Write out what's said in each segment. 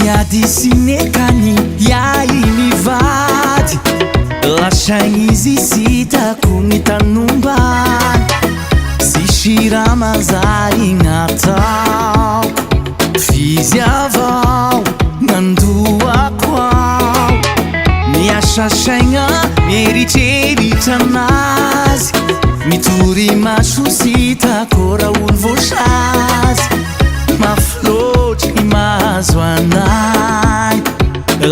Disinekani yai mivady lasagny izy sitako mitanumban sisy raha manjary natao fizy avao nandoako ao miasa saigna mieritseritra anazy mitory maso sitako raha olo voasazy mafilotry mahazo anay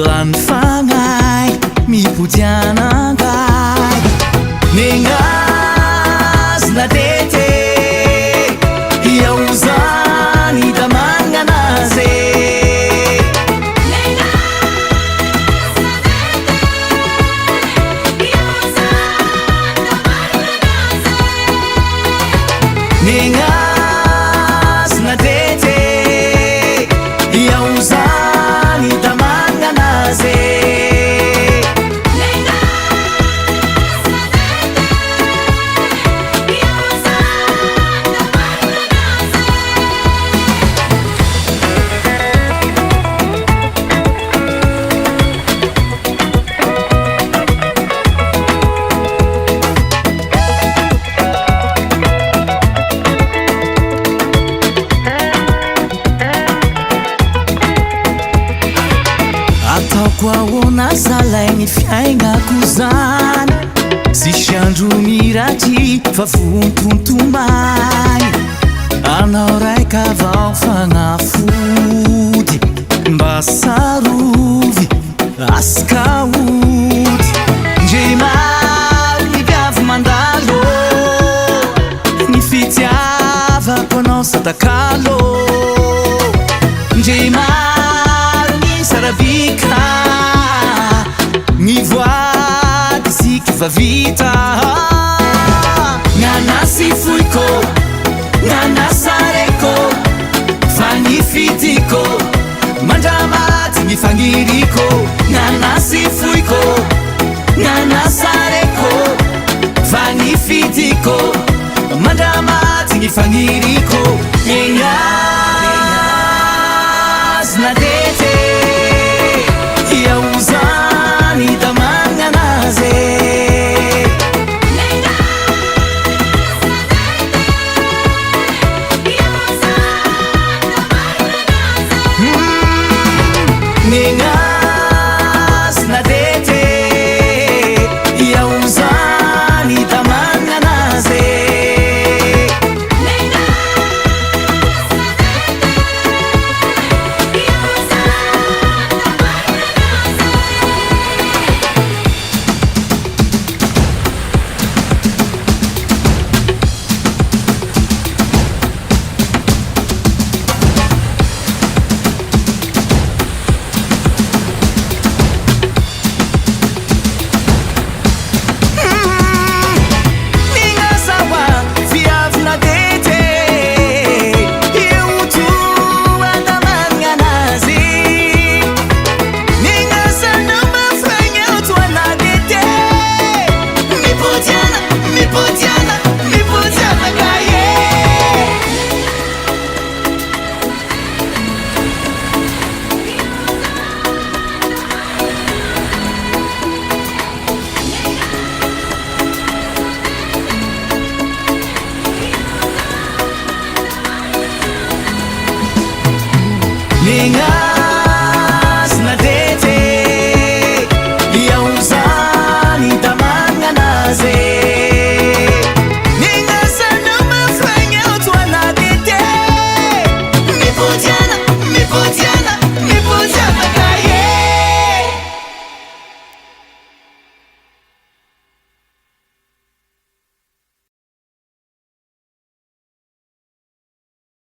lany fagnay mipodianangay negnazy nadete iaho zany da magnanazy negnazy nadete iaho zany da magnanazy ataoko ahoana zalaigny fiaignako zany sisy andro miratry fa vontontomagny anao raika avao fagnafody mba sarovy askaody ndre maro miviavy mandalo ny fitiavako anao satakalo ndre maro ny saravika ny voady siky fa vita gnanasy foiko gnanasareko fa ny fitiko mandramaty ny fagniriko gnanasy foiko gnanasareko fa ny fitiko mandramaty ny fagniriko negnazy nadete iaho zany da magnanazy negnazy nadete iaho zany da magnanazy negnazy